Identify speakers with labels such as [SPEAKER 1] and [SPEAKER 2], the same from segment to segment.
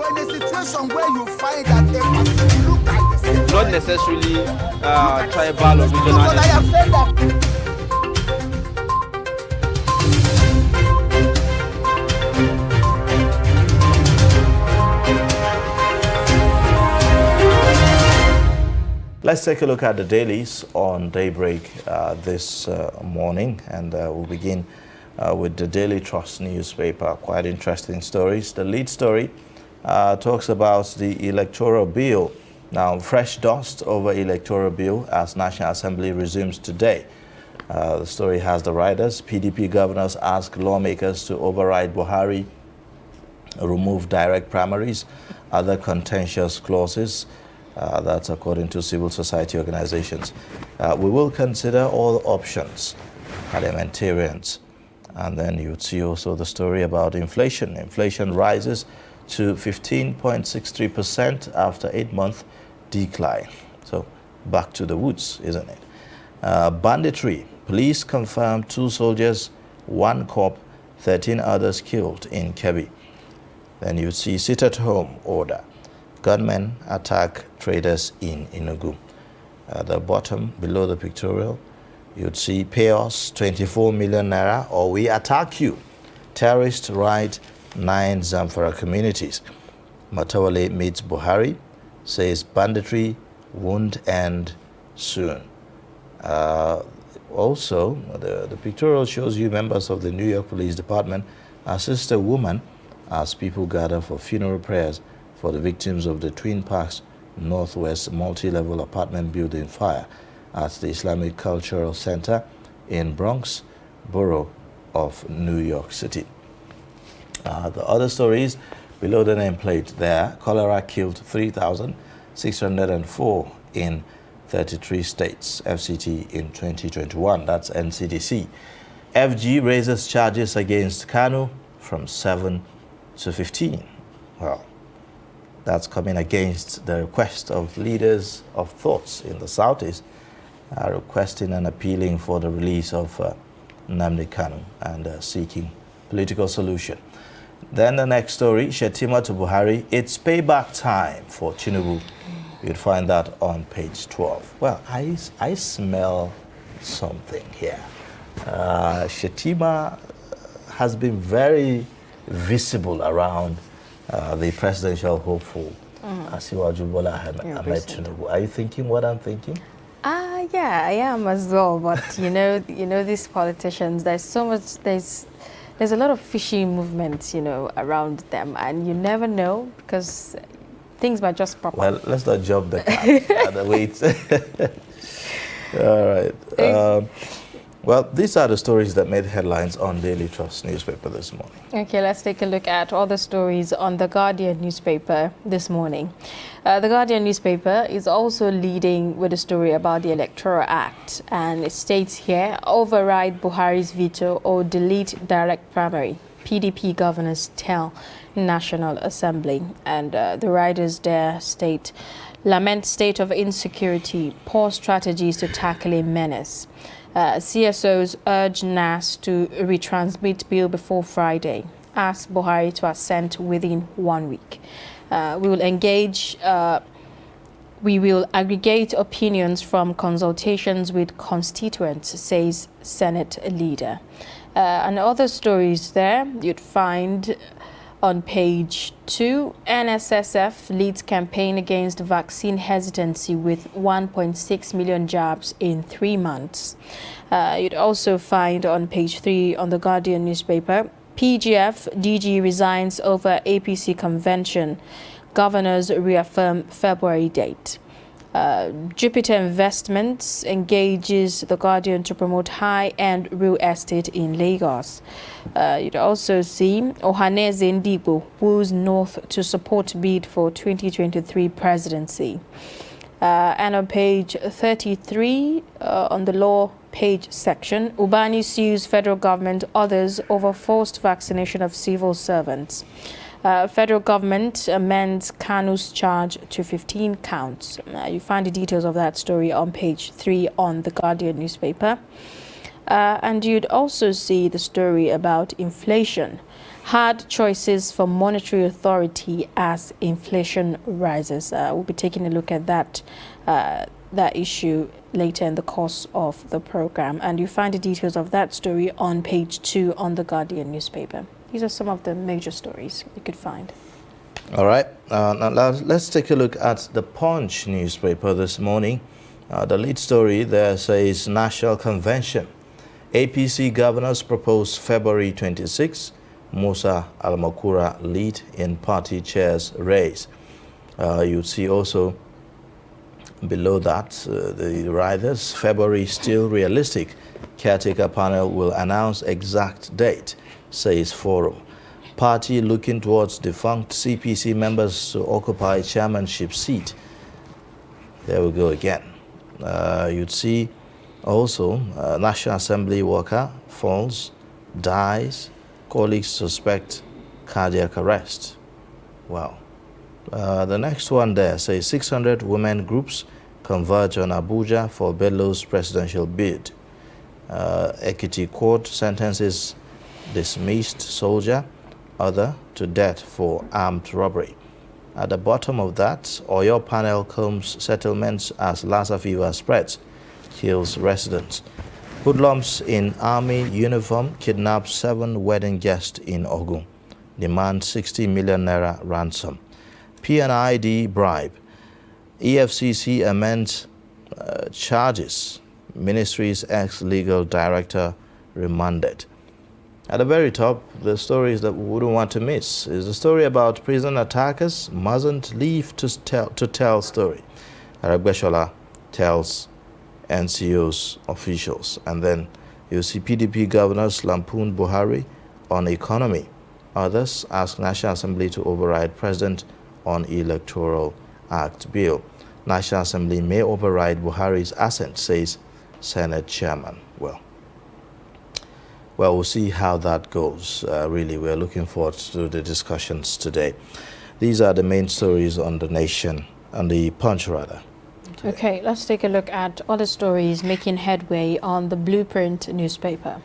[SPEAKER 1] But in a situation where you find that a look at the situation,
[SPEAKER 2] not necessarily tribal or regional.
[SPEAKER 1] but I have said that.
[SPEAKER 3] Let's take a look at the dailies on Daybreak this morning, and we'll begin with the Daily Trust newspaper. Quite interesting stories. The lead story talks about the electoral bill. Now, fresh dust over electoral bill as National Assembly resumes today. The story has the writers. PDP governors ask lawmakers to override Buhari, remove direct primaries, other contentious clauses. That's according to civil society organizations. We will consider all options, parliamentarians. And then you'd see also the story about inflation. Inflation rises to 15.63% after 8-month decline. So back to the woods, isn't it? Banditry. Police confirm 2 soldiers, 1 cop, 13 others killed in Kebbi. Then you'd see sit-at-home order. Gunmen attack traders in Enugu. At the bottom, below the pictorial, you'd see pay us 24 million naira or we attack you. Terrorists raid 9 Zamfara communities. Matawale meets Buhari, says banditry won't end soon. Also, the pictorial shows you members of the New York Police Department assist a woman as people gather for funeral prayers for the victims of the Twin Parks Northwest multi-level apartment building fire at the Islamic Cultural Center in Bronx borough of New York City. The other stories below the nameplate there. Cholera killed 3,604 in 33 states, FCT in 2021. That's NCDC. FG raises charges against Kanu from 7 to 15. Well, that's coming against the request of leaders of thoughts in the Southeast, requesting and appealing for the release of Nnamdi Kanu and seeking political solution. Then the next story, Shettima to Buhari, it's payback time for Tinubu. You'd find that on page 12. Well, I smell something here. Shettima has been very visible around the presidential hopeful, Asiwaju Bola Ahmed Tinubu. Are you thinking what I'm thinking?
[SPEAKER 4] Yeah, I am as well. But you know, these politicians. There's a lot of fishy movements, around them, and you never know because things might just pop up.
[SPEAKER 3] Well, let's not jump the cat and wait. All right. Well, these are the stories that made headlines on Daily Trust newspaper this morning.
[SPEAKER 4] Okay, let's take a look at all the stories on The Guardian newspaper this morning. The Guardian newspaper is also leading with a story about the Electoral Act, and it states here, override Buhari's veto or delete direct primary. PDP governors tell National Assembly. And the writers there state, lament state of insecurity, poor strategies to tackle a menace. CSOs urge NAS to retransmit bill before Friday. Ask Buhari to assent within 1 week. We will aggregate opinions from consultations with constituents, says Senate leader. And other stories there you'd find on page 2, NSSF leads campaign against vaccine hesitancy with 1.6 million jabs in 3 months. You'd also find on page 3 on the Guardian newspaper, PGF DG resigns over APC convention. Governors reaffirm February date. Jupiter Investments engages the Guardian to promote high-end real estate in Lagos. You'd also see Ohaneze Ndigbo woos North to support bid for 2023 presidency. And on page 33, on the law page section, Ubani sues federal government, others over forced vaccination of civil servants. Federal government amends Kanu's charge to 15 counts. You find the details of that story on page 3 on the Guardian newspaper. And you'd also see the story about inflation. Hard choices for monetary authority as inflation rises. We'll be taking a look at that issue later in the course of the program. And you find the details of that story on page 2 on the Guardian newspaper. These are some of the major stories you could find.
[SPEAKER 3] All right. Now let's take a look at the Punch newspaper this morning. The lead story there says National Convention. APC governors propose February 26. Musa Al-Makura lead in party chairs race. You see also below that the riders, February still realistic. Caretaker panel will announce exact date, says Forum. Party looking towards defunct CPC members to occupy chairmanship seat. There we go again. You'd see also National Assembly worker falls, dies, colleagues suspect cardiac arrest. Wow. The next one there says 600 women groups converge on Abuja for Bello's presidential bid. Ekiti court sentences dismissed soldier, other to death for armed robbery. At the bottom of that, Oyo panel combs settlements as Lassa fever spreads, kills residents. Hoodlums in army uniform kidnap 7 wedding guests in Ogun. Demand 60 million naira ransom. PNID bribe. EFCC amends charges. Ministry's ex-legal director remanded. At the very top, the stories that we wouldn't want to miss is the story about prison attackers mustn't leave to tell story. Aragbeshola tells NCO's officials. And then you see PDP governors lampoon Buhari on economy. Others ask National Assembly to override President on Electoral Act bill. National Assembly may override Buhari's assent, says Senate chairman. Well, we'll see how that goes. Really, we're looking forward to the discussions today. These are the main stories on the Nation, on the Punch rather.
[SPEAKER 4] Okay, let's take a look at other stories making headway on the Blueprint newspaper.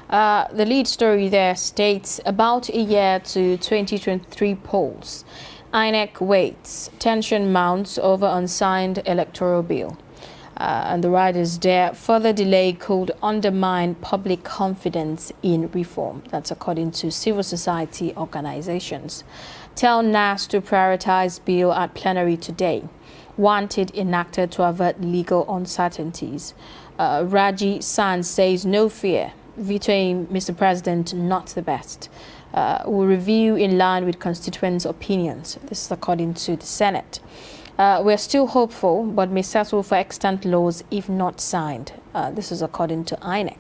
[SPEAKER 4] The lead story there states about a year to 2023 polls. INEC waits. Tension mounts over unsigned electoral bill. And the riders there, further delay could undermine public confidence in reform. That's according to civil society organizations. Tell NAS to prioritize bill at plenary today. Wanted enacted to avert legal uncertainties. Raji San says no fear. Vetoing Mr. President not the best. Will review in line with constituents' opinions. This is according to the Senate. We're still hopeful, but may settle for extant laws if not signed. This is according to INEC.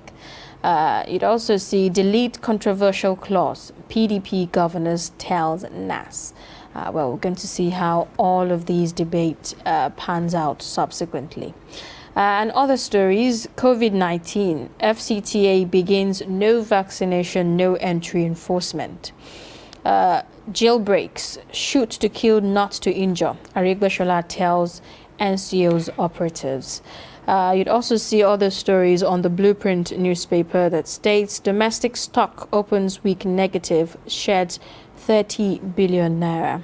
[SPEAKER 4] You'd also see delete controversial clause. PDP governors tells NAS. Well, we're going to see how all of these debates pans out subsequently. And other stories, COVID-19, FCTA begins no vaccination, no entry enforcement. Jailbreaks, shoot to kill, not to injure. Aragbeshola tells NCO's operatives. You'd also see other stories on the Blueprint newspaper that states domestic stock opens week negative, sheds 30 billion naira.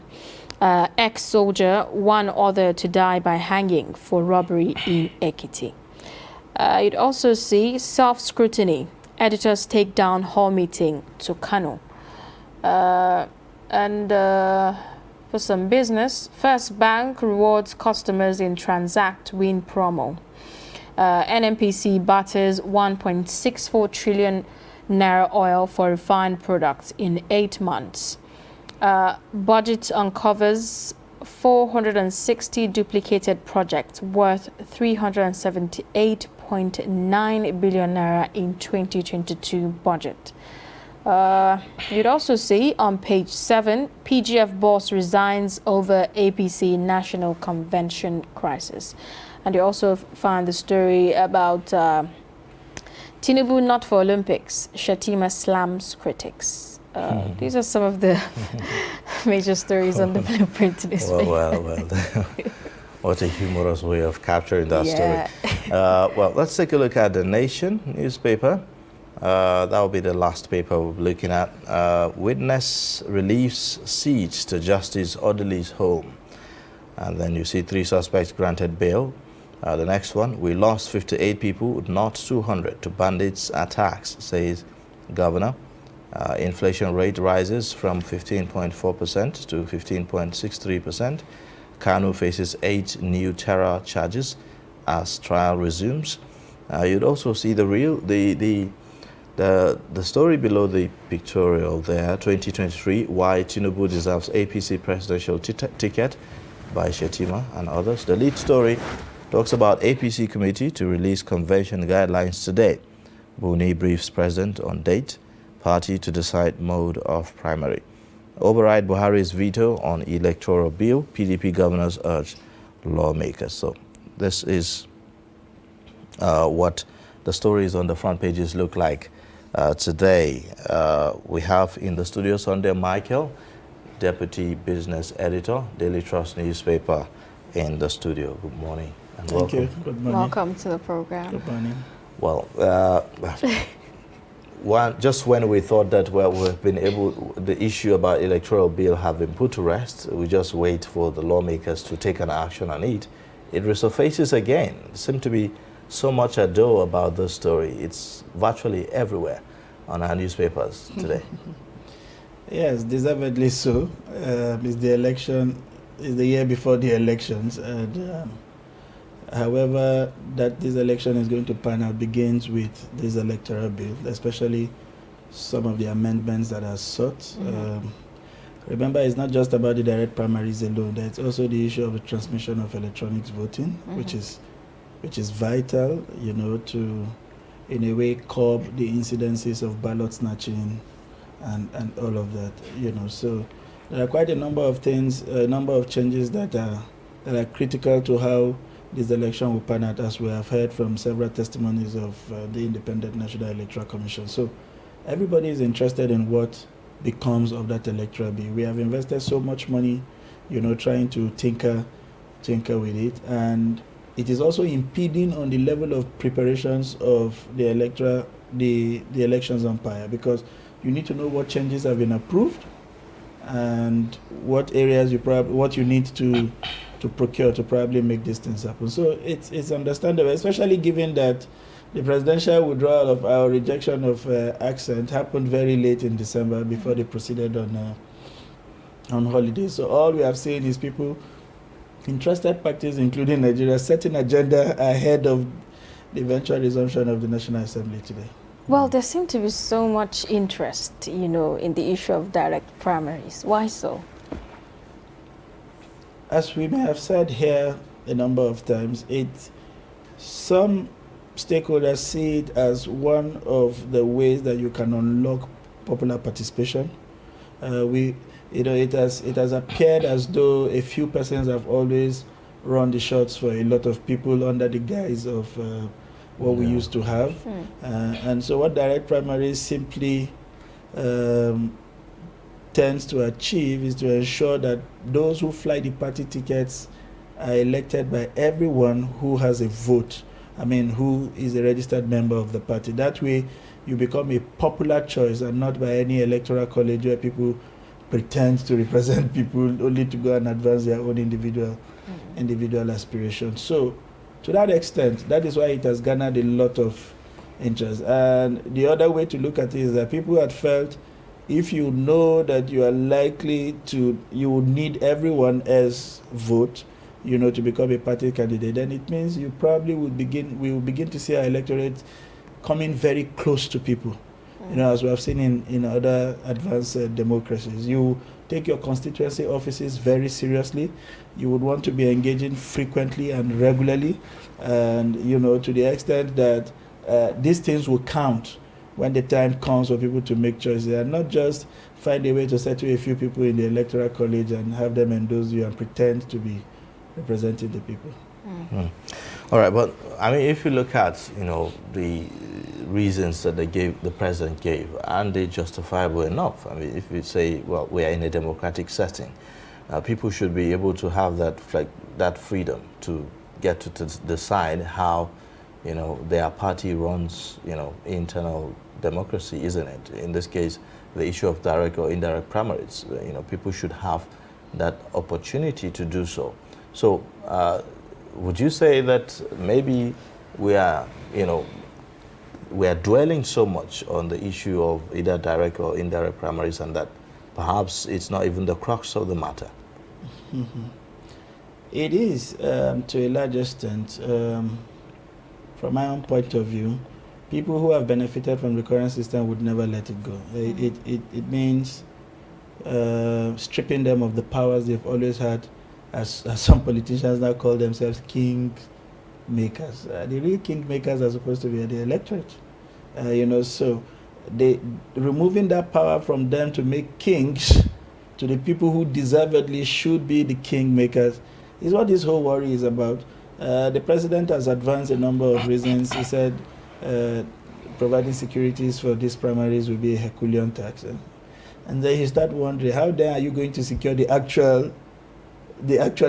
[SPEAKER 4] Ex-soldier, one other to die by hanging for robbery in Ekiti. You'd also see self-scrutiny. Editors take down hall meeting to Kano. For some business, First Bank rewards customers in Transact Win promo. NNPC batters 1.64 trillion naira oil for refined products in 8 months. Budget uncovers 460 duplicated projects worth 378.9 billion naira in 2022 budget. You'd also see on page 7, PGF boss resigns over APC National Convention crisis. And you also find the story about Tinubu not for Olympics, Shatima slams critics. These are some of the major stories on the Blueprint newspaper.
[SPEAKER 3] Well. What a humorous way of capturing that story. Well, let's take a look at the Nation newspaper. That will be the last paper we'll be looking at. Witness relieves siege to Justice Odili's home. And then you see 3 suspects granted bail. The next one, we lost 58 people, not 200, to bandits' attacks, says governor. Inflation rate rises from 15.4% to 15.63%. Kanu faces 8 new terror charges as trial resumes. You'd also see the story below the pictorial there, 2023, why Tinubu deserves APC presidential ticket by Shetima and others. The lead story talks about APC committee to release convention guidelines today. Buni briefs president on date, party to decide mode of primary. Override Buhari's veto on electoral bill, PDP governors urge lawmakers. So this is what the stories on the front pages look like today. We have in the studio Sunday Michael, Deputy Business Editor, Daily Trust newspaper, in the studio. Good morning and
[SPEAKER 5] Thank
[SPEAKER 3] welcome.
[SPEAKER 5] you. Good morning.
[SPEAKER 4] Welcome to the program.
[SPEAKER 5] Good morning.
[SPEAKER 3] Well, just when we thought that we've been able, the issue about electoral bill have been put to rest, we just wait for the lawmakers to take an action on it. It resurfaces again. There seems to be so much ado about this story. It's virtually everywhere on our newspapers today.
[SPEAKER 5] Yes, deservedly so. It's the election, it's the year before the elections, and however that this election is going to pan out begins with this electoral bill, especially some of the amendments that are sought. Remember, it's not just about the direct primaries alone. There's also the issue of the transmission of electronics voting, which is vital, you know, to in a way curb the incidences of ballot snatching and all of that, you know. So there are quite a number of things, a number of changes that are critical to how this election will pan out, as we have heard from several testimonies of the Independent National Electoral Commission. So everybody is interested in what becomes of that electoral bill. We have invested so much money, you know, trying to tinker with it, and it is also impeding on the level of preparations of the elections umpire, because you need to know what changes have been approved and what areas what you need to procure to probably make these things happen. So it's understandable, especially given that the presidential withdrawal of our rejection of accent happened very late in December before they proceeded on holiday. So all we have seen is people, interested parties, including Nigeria, setting agenda ahead of the eventual resumption of the National Assembly today.
[SPEAKER 4] Well, there seems to be so much interest, you know, in the issue of direct primaries. Why so?
[SPEAKER 5] As we may have said here a number of times, some stakeholders see it as one of the ways that you can unlock popular participation. It has appeared as though a few persons have always run the shots for a lot of people under the guise of what we used to have. And so what direct primaries simply tends to achieve is to ensure that those who fly the party tickets are elected by everyone who has a vote, who is a registered member of the party. That way you become a popular choice and not by any electoral college where people pretend to represent people only to go and advance their own individual aspirations. So to that extent, that is why it has garnered a lot of interest. And the other way to look at it is that people had felt, if you know that you are likely to, you would need everyone else's vote, you know, to become a party candidate, then it means you probably we will begin to see our electorate coming very close to people. You know, as we have seen in other advanced democracies. You take your constituency offices very seriously. You would want to be engaging frequently and regularly, and, you know, to the extent that these things will count when the time comes for people to make choices, and not just find a way to settle a few people in the electoral college and have them endorse you and pretend to be representing the people.
[SPEAKER 3] All right, but if you look at, you know, the reasons that the president gave, aren't they justifiable enough? If you say, well, we are in a democratic setting, people should be able to have that freedom to get to decide how, you know, their party runs, you know, internal democracy, isn't it? In this case, the issue of direct or indirect primaries. People should have that opportunity to do so. So, would you say that maybe we are dwelling so much on the issue of either direct or indirect primaries, and that perhaps it's not even the crux of the matter?
[SPEAKER 5] Mm-hmm. It is, to a large extent. From my own point of view, people who have benefited from the current system would never let it go. It means stripping them of the powers they've always had, as some politicians now call themselves king makers. The real king makers are supposed to be the electorate. So removing that power from them to make kings to the people who deservedly should be the king makers is what this whole worry is about. The president has advanced a number of reasons. He said providing securities for these primaries will be a Herculean tax. And then he started wondering, how then are you going to secure the actual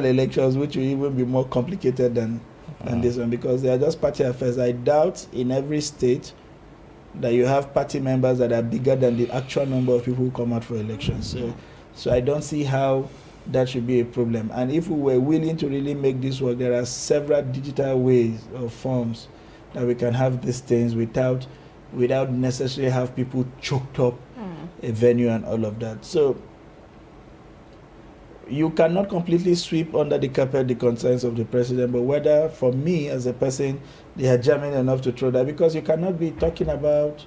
[SPEAKER 5] elections, which will even be more complicated than this one, because they are just party affairs. I doubt in every state that you have party members that are bigger than the actual number of people who come out for elections. So I don't see how that should be a problem. And if we were willing to really make this work, there are several digital ways or forms that we can have these things without necessarily have people choked up a venue and all of that. So you cannot completely sweep under the carpet the concerns of the president, but whether, for me as a person, they are germane enough to throw that, because you cannot be talking about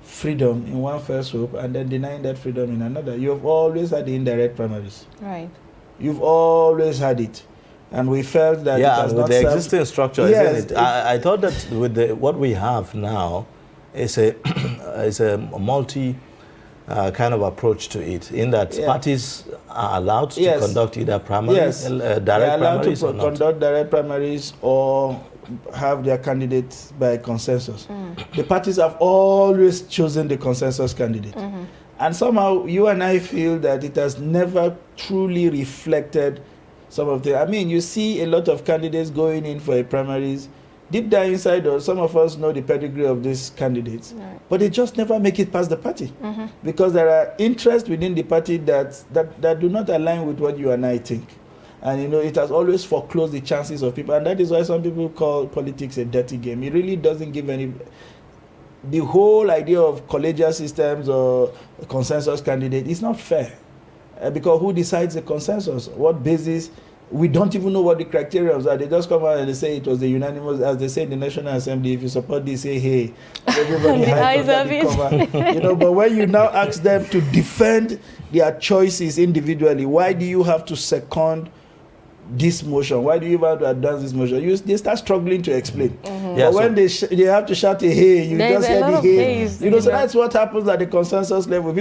[SPEAKER 5] freedom in one fell swoop and then denying that freedom in another. You have always had the indirect primaries.
[SPEAKER 4] Right.
[SPEAKER 5] You've always had it. And we felt that it has
[SPEAKER 3] with
[SPEAKER 5] not
[SPEAKER 3] the
[SPEAKER 5] served.
[SPEAKER 3] existing structure,
[SPEAKER 5] Yes,
[SPEAKER 3] isn't it? I thought that with what we have now is a multi kind of approach to it, in that parties are allowed to conduct either primaries, direct primaries,
[SPEAKER 5] or not. Conduct direct primaries or have their candidates by consensus. The parties have always chosen the consensus candidate. And somehow you and I feel that it has never truly reflected some of the... I mean, you see a lot of candidates going in for a primaries. Deep down inside, or some of us know the pedigree of these candidates, but they just never make it past the party, because there are interests within the party that do not align with what you and I think. And it has always foreclosed the chances of people, and that is why some people call politics a dirty game. It really doesn't give any... The whole idea of collegial systems or a consensus candidate is not fair, because who decides the consensus? What basis? We don't even know what the criteria are. They just come out and they say it was the unanimous, as they say in the National Assembly, if you support this, say hey. Everybody hides under the cover. But when you now ask them to defend their choices individually, why do you have to second this motion? Why do you have to advance this motion? They start struggling to explain. But when they have to shout a hey, you just hear the hey. So that's what happens at the consensus level.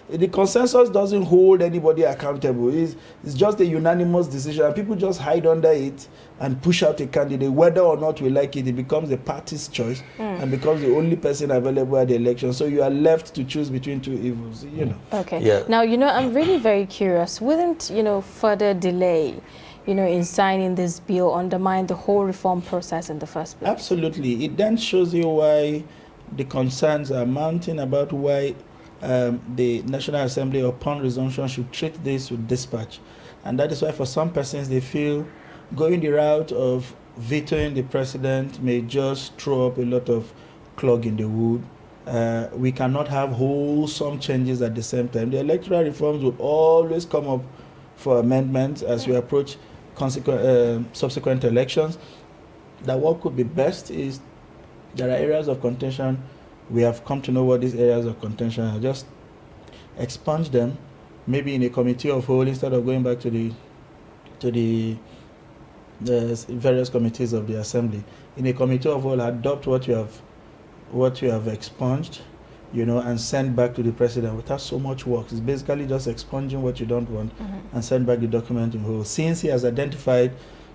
[SPEAKER 5] The consensus doesn't hold anybody accountable. It's just a unanimous decision, and people just hide under it and push out a candidate. Whether or not we like it, it becomes a party's choice and becomes the only person available at the election. So you are left to choose between two evils.
[SPEAKER 4] Okay. Yeah. Now, I'm really very curious. Wouldn't further delay in signing this bill undermine the whole reform process in the first place? Absolutely.
[SPEAKER 5] It then shows you why the concerns are mounting about why the National Assembly, upon resumption, should treat this with dispatch. And that is why for some persons they feel going the route of vetoing the president may just throw up a lot of clog in the wood. We cannot have wholesome changes at the same time. The electoral reforms will always come up for amendments as we approach subsequent elections. That what could be best is there are areas of contention. We have come to know what these areas of contention are. Just expunge them, maybe in a committee of whole, instead of going back to the various committees of the assembly. In a committee of whole, adopt what you have expunged, and send back to the president without so much work. It's basically just expunging what you don't want and send back the document in whole, since he has identified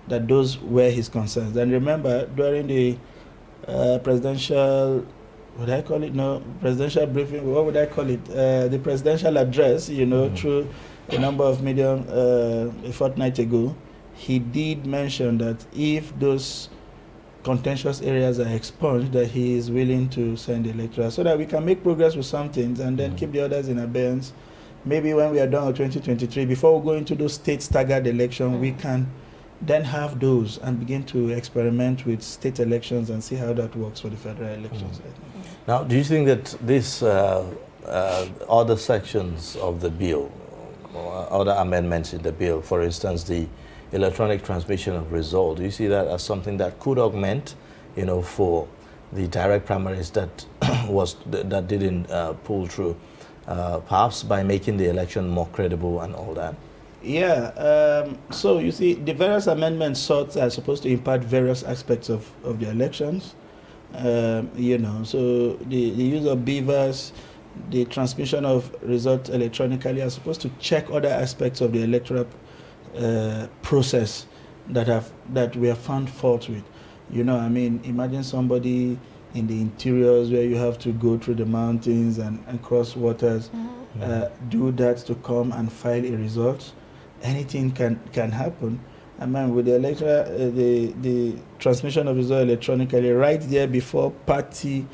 [SPEAKER 5] that those were his concerns. And remember, during the presidential, presidential briefing, what would I call it? The presidential address, through a number of medium a fortnight ago, he did mention that if those contentious areas are expunged, that he is willing to send the electoral so that we can make progress with some things and then keep the others in abeyance. Maybe when we are done with 2023, before we go into those state staggered elections, we can then have those and begin to experiment with state elections and see how that works for the federal elections.
[SPEAKER 3] Now, do you think that these other sections of the bill, or other amendments in the bill, for instance, the electronic transmission of result, do you see that as something that could augment, for the direct primaries that that didn't pull through, perhaps by making the election more credible and all that?
[SPEAKER 5] Yeah, so you see, the various amendments sought are supposed to impact various aspects of the elections. So the use of beavers, the transmission of results electronically are supposed to check other aspects of the electoral process that we have found fault with. Imagine somebody in the interiors where you have to go through the mountains and cross waters, do that to come and file a result. Anything can happen. With the electoral, the transmission of result electronically, right there before party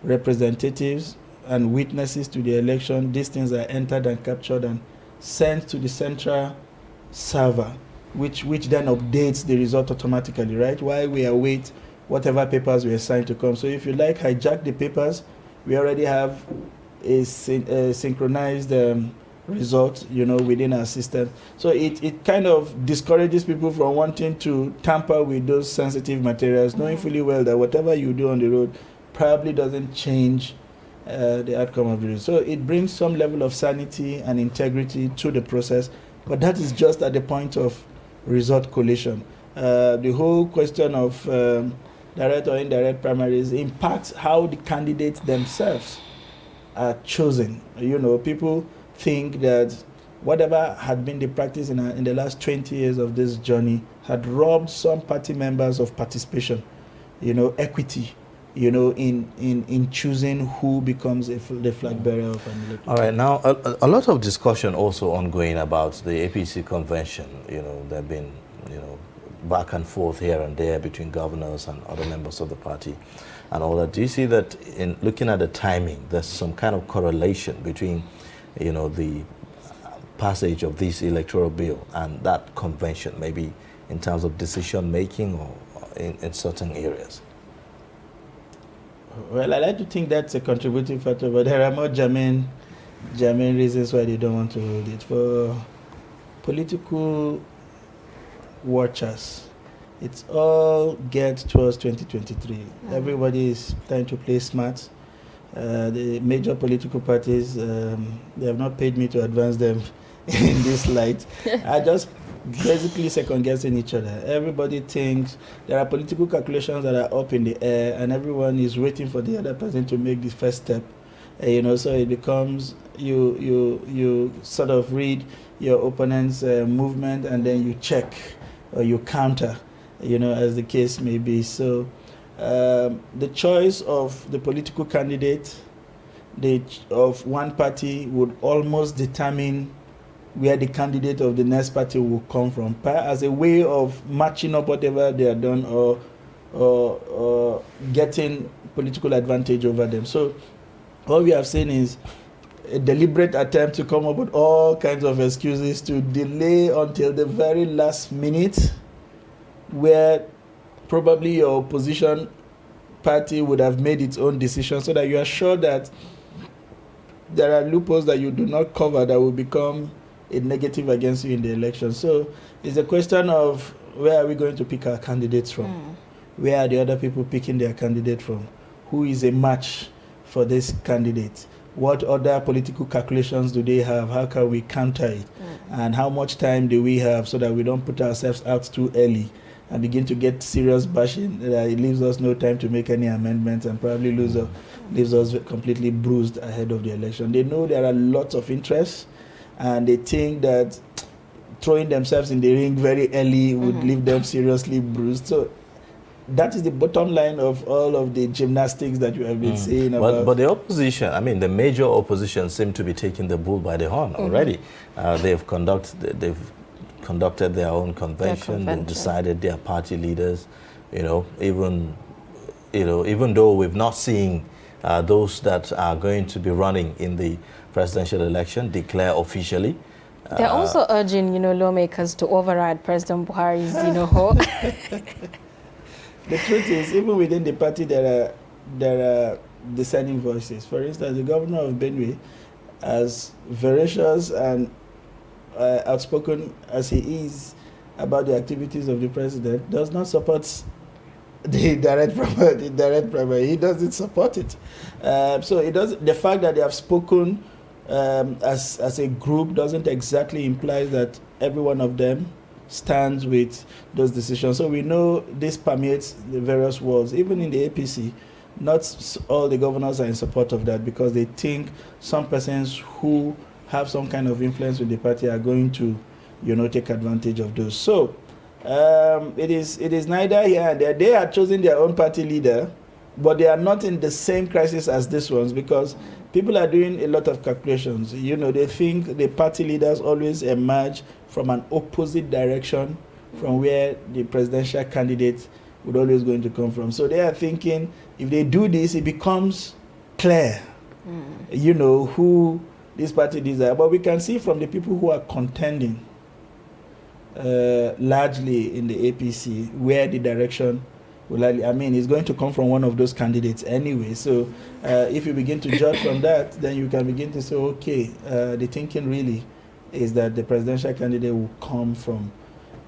[SPEAKER 5] representatives and witnesses to the election, these things are entered and captured and sent to the central server, which then updates the result automatically, right? While we await whatever papers we assign to come. So if you hijack the papers, we already have a synchronized result, within our system. So it kind of discourages people from wanting to tamper with those sensitive materials, knowing fully well that whatever you do on the road probably doesn't change the outcome of the result. So it brings some level of sanity and integrity to the process, but that is just at the point of result collation. The whole question of direct or indirect primaries impacts how the candidates themselves are chosen. People think that whatever had been the practice in the last 20 years of this journey had robbed some party members of participation, equity, in choosing who becomes the flag bearer of an electoral.
[SPEAKER 3] All right, now a lot of discussion also ongoing about the APC convention. There have been, back and forth here and there between governors and other members of the party and all that. Do you see that in looking at the timing, there's some kind of correlation between the passage of this electoral bill and that convention, maybe in terms of decision making or in certain areas?
[SPEAKER 5] Well, I like to think that's a contributing factor, but there are more germane reasons why they don't want to hold it. For political watchers, it's all geared towards 2023. Everybody is trying to play smart. The major political parties, they have not paid me to advance them in this light. I just basically second guessing each other. Everybody thinks there are political calculations that are up in the air, and everyone is waiting for the other person to make the first step. So it becomes you sort of read your opponent's movement, and then you check or you counter, as the case may be. So the choice of the political candidate of one party would almost determine where the candidate of the next party will come from, as a way of matching up whatever they have done or getting political advantage over them. So what we have seen is a deliberate attempt to come up with all kinds of excuses to delay until the very last minute, where probably your opposition party would have made its own decision, so that you are sure that there are loopholes that you do not cover that will become a negative against you in the election. So it's a question of where are we going to pick our candidates from? Where are the other people picking their candidate from? Who is a match for this candidate? What other political calculations do they have? How can we counter it? And how much time do we have so that we don't put ourselves out too early and begin to get serious bashing? It leaves us no time to make any amendments and probably leaves us completely bruised ahead of the election. They know there are lots of interests, and they think that throwing themselves in the ring very early would leave them seriously bruised. So that is the bottom line of all of the gymnastics that you have been saying about.
[SPEAKER 3] But the opposition, the major opposition seem to be taking the bull by the horn already. They've conducted their own convention. They've decided their party leaders. even though we've not seen those that are going to be running in the presidential election declare officially.
[SPEAKER 4] They're also urging, lawmakers to override President Buhari's, hope.
[SPEAKER 5] The truth is, even within the party, there are dissenting voices. For instance, the governor of Benue, as voracious and outspoken as he is about the activities of the president, does not support the direct primary. He doesn't support it. So it does. The fact that they have spoken as a group doesn't exactly imply that every one of them stands with those decisions. So we know this permeates the various walls. Even in the APC, not all the governors are in support of that because they think some persons who have some kind of influence with the party are going to, take advantage of those. So it is neither here and there. They are choosing their own party leader, but they are not in the same crisis as this ones because people are doing a lot of calculations. They think the party leaders always emerge from an opposite direction from where the presidential candidate would always going to come from. So they are thinking if they do this, it becomes clear, who this party leaders are. But we can see from the people who are contending largely in the APC where the direction will likely, it's going to come from one of those candidates anyway. So if you begin to judge from that, then you can begin to say, okay, the thinking really is that the presidential candidate will come from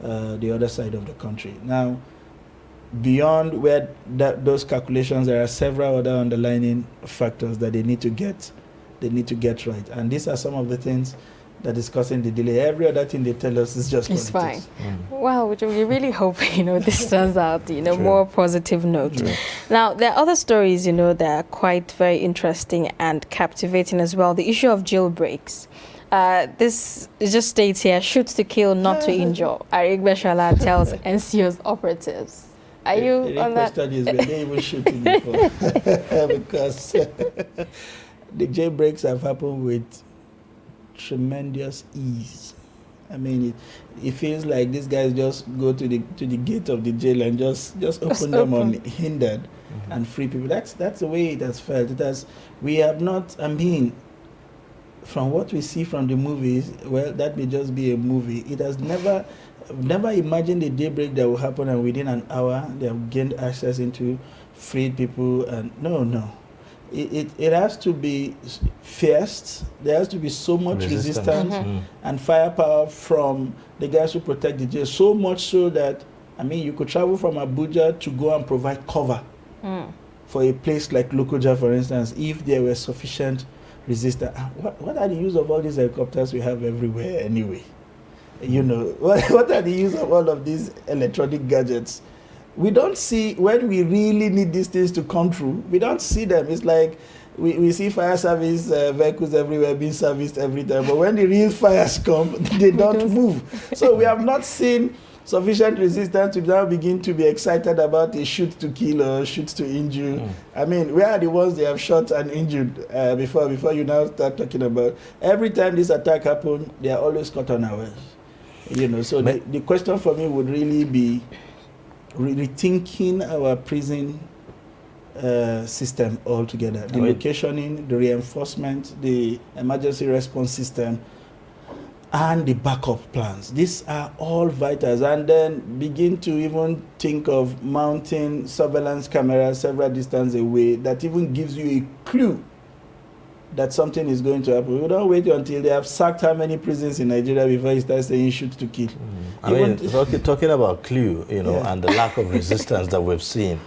[SPEAKER 5] the other side of the country. Now, beyond where those calculations, there are several other underlying factors that they need to get right. And these are some of the things that is causing the delay. Every other thing they tell us is just
[SPEAKER 4] it's
[SPEAKER 5] politics.
[SPEAKER 4] Fine. Well, we really hope this turns out more positive note.
[SPEAKER 3] True.
[SPEAKER 4] Now there are other stories that are quite very interesting and captivating as well. The issue of jailbreaks. This just states here: shoots to kill, not to injure. Arik Beshala tells NCO's operatives. Are you on that?
[SPEAKER 5] Studies where they even shooting before because the jailbreaks have happened with tremendous ease. It feels like these guys just go to the gate of the jail and just open them unhindered and free people. That's the way it has felt. We have not. From what we see from the movies, well, that may just be a movie. It has never imagined a daybreak that will happen and within an hour they have gained access into freed people. And no. It has to be fierce. There has to be so much resistance and firepower from the guys who protect the jail. So much so that, you could travel from Abuja to go and provide cover for a place like Lokoja, for instance, if there were sufficient resistance. What are the use of all these helicopters we have everywhere anyway? What are the use of all of these electronic gadgets? We don't see, when we really need these things to come through, we don't see them. It's like we see fire service vehicles everywhere being serviced every time, but when the real fires come, they don't move. So we have not seen sufficient resistance to now begin to be excited about a shoot to kill or shoot to injure. Where are the ones they have shot and injured before you now start talking about? Every time this attack happens, they are always caught unawares. So the question for me would really be rethinking our prison system altogether. The locationing, the reinforcement, the emergency response system, and the backup plans. These are all vitals. And then begin to even think of mounting surveillance cameras several distance away that even gives you a clue that something is going to happen. We don't wait until they have sacked how many prisons in Nigeria before you start saying shoot to kill.
[SPEAKER 3] Talking about clue, and the lack of resistance that we've seen.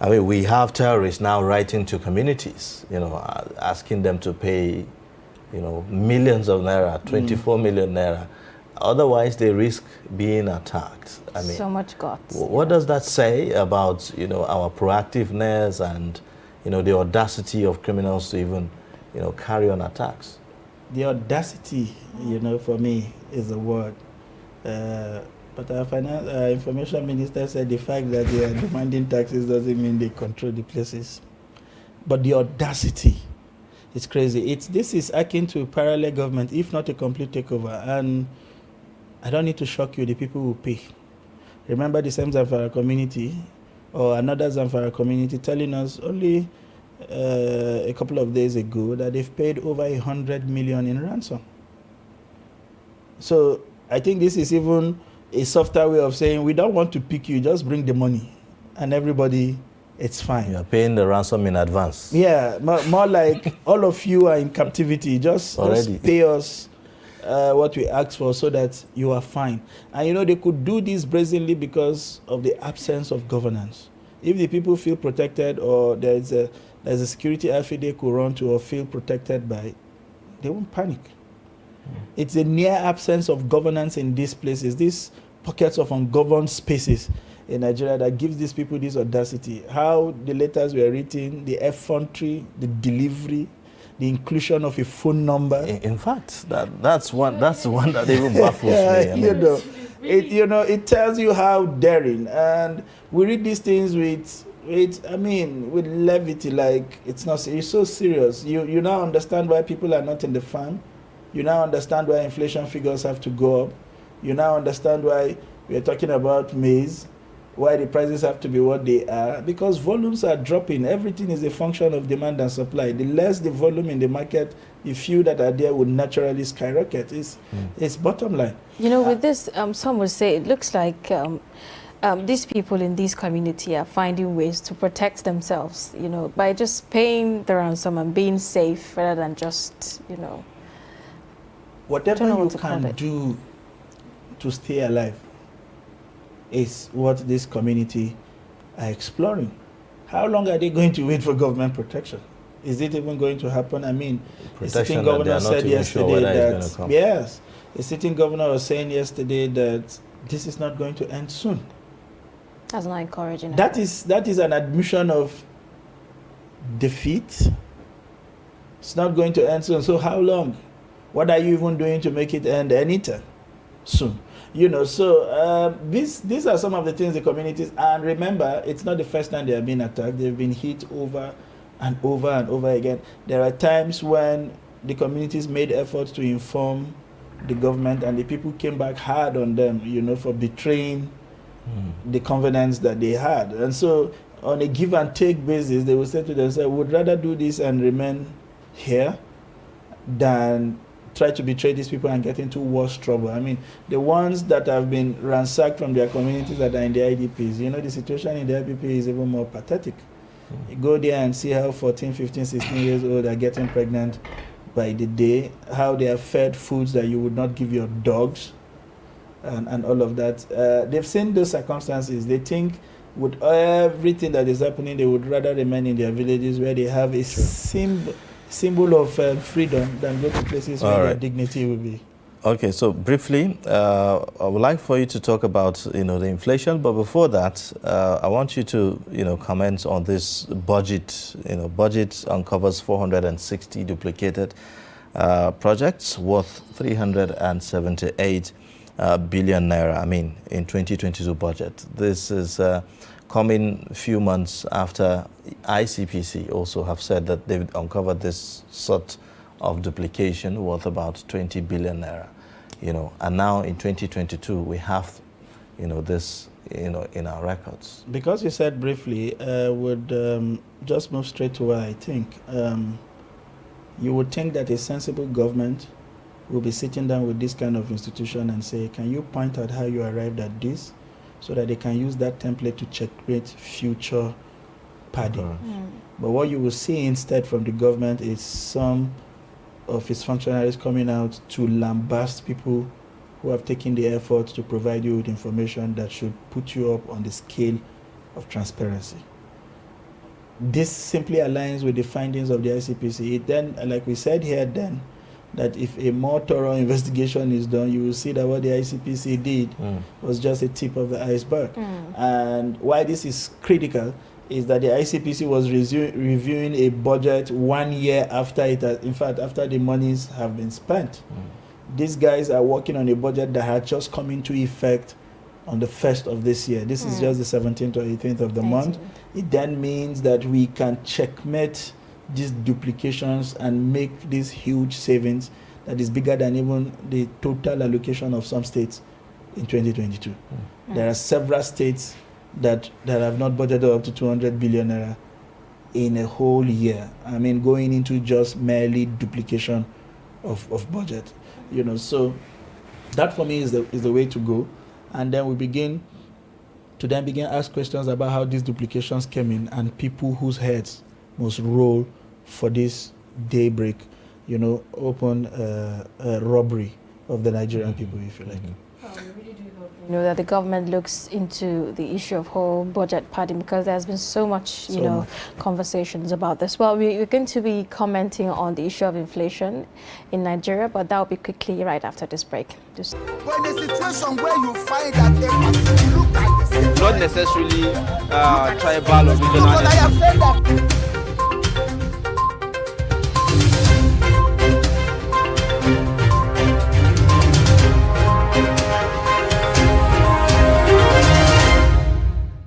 [SPEAKER 3] We have terrorists now writing to communities, asking them to pay, millions of naira, 24 million naira. Otherwise, they risk being attacked.
[SPEAKER 4] So much guts.
[SPEAKER 3] What does that say about, our proactiveness and, the audacity of criminals to even, carry on attacks?
[SPEAKER 5] The audacity, for me, is a word. But our information minister said the fact that they are demanding taxes doesn't mean they control the places. But the audacity, it's crazy. This is akin to parallel government, if not a complete takeover. And I don't need to shock you, the people will pay. Remember the same Zamfara community or another Zamfara community telling us only a couple of days ago that they've paid over 100 million in ransom. So I think this is even a softer way of saying we don't want to pick you, just bring the money, and everybody, it's fine.
[SPEAKER 3] You're paying the ransom in advance.
[SPEAKER 5] Yeah, more like all of you are in captivity. Just pay us what we asked for so that you are fine. And you know, they could do this brazenly because of the absence of governance. If the people feel protected, or there's a security outfit they could run to or feel protected by, they won't panic. It's a near absence of governance in these places, these pockets of ungoverned spaces in Nigeria, that gives these people this audacity. How the letters were written, the effrontery, the delivery, the inclusion of a phone number.
[SPEAKER 3] In fact, that's one that even baffles me. I mean,
[SPEAKER 5] It tells you how daring. And we read these things with levity, like it's so serious. You now understand why people are not in the farm. You now understand why inflation figures have to go up. You now understand why we are talking about maize, why the prices have to be what they are, because volumes are dropping. Everything is a function of demand and supply. The less the volume in the market, the few that are there would naturally skyrocket. It's bottom line.
[SPEAKER 4] You know, with this, some would say it looks like these people in this community are finding ways to protect themselves, you know, by just paying the ransom and being safe rather than just, you know.
[SPEAKER 5] Whatever you can do to stay alive is what this community are exploring. How long are they going to wait for government protection? Is it even going to happen? I mean, the sitting governor said yesterday that, yes, the sitting governor was saying yesterday that this is not going to end soon.
[SPEAKER 4] That's not encouraging.
[SPEAKER 5] That is an admission of defeat. It's not going to end soon. So how long? What are you even doing to make it end anytime soon? You know, so these are some of the things the communities, and remember, it's not the first time they have been attacked. They've been hit over and over and over again. There are times when the communities made efforts to inform the government, and the people came back hard on them, you know, for betraying the confidence that they had. And so on a give and take basis, they would say to themselves, would rather do this and remain here than try to betray these people and get into worse trouble. I mean, the ones that have been ransacked from their communities that are in the IDPs, you know, the situation in the IDP is even more pathetic. You go there and see how 14, 15, 16 years old are getting pregnant by the day, how they are fed foods that you would not give your dogs, and all of that. They've seen those circumstances. They think with everything that is happening, they would rather remain in their villages where they have a symbol of freedom than go to places where their dignity will be.
[SPEAKER 3] Okay, so briefly, I would like for you to talk about, you know, the inflation, but before that, I want you to, you know, comment on this budget. You know, budget uncovers 460 duplicated projects worth 378 billion naira. I mean, in 2022 budget. This is coming a few months after ICPC also have said that they've uncovered this sort of duplication worth about 20 billion naira, you know, and now in 2022 we have, you know, this, you know, in our records.
[SPEAKER 5] Because you said briefly, would just move straight to what I think. You would think that a sensible government will be sitting down with this kind of institution and say, can you point out how you arrived at this, so that they can use that template to checkmate future padding. But what you will see instead from the government is some of its functionaries coming out to lambast people who have taken the effort to provide you with information that should put you up on the scale of transparency. This simply aligns with the findings of the ICPC. It then, like we said here then, that if a more thorough investigation is done, you will see that what the ICPC did was just a tip of the iceberg. And why this is critical is that the ICPC was reviewing a budget 1 year after it has, in fact, after the monies have been spent. These guys are working on a budget that had just come into effect on the 1st of this year. This is just the 17th or 18th of the month. It then means that we can checkmate these duplications and make these huge savings that is bigger than even the total allocation of some states in 2022. There are several states that have not budgeted up to 200 billion naira in a whole year. I mean, going into just merely duplication of budget, you know. So that for me is the way to go. And then we begin ask questions about how these duplications came in and people whose heads must roll for this daybreak, you know, open robbery of the Nigerian people, if you like.
[SPEAKER 4] We really do hope, you know, that the government looks into the issue of whole budget padding, because there's been so much, conversations about this. Well, we're going to be commenting on the issue of inflation in Nigeria, but that will be quickly right after this break.
[SPEAKER 1] But in a situation where you find that a look like the same,
[SPEAKER 2] Not necessarily tribal or regional.
[SPEAKER 1] but I have said that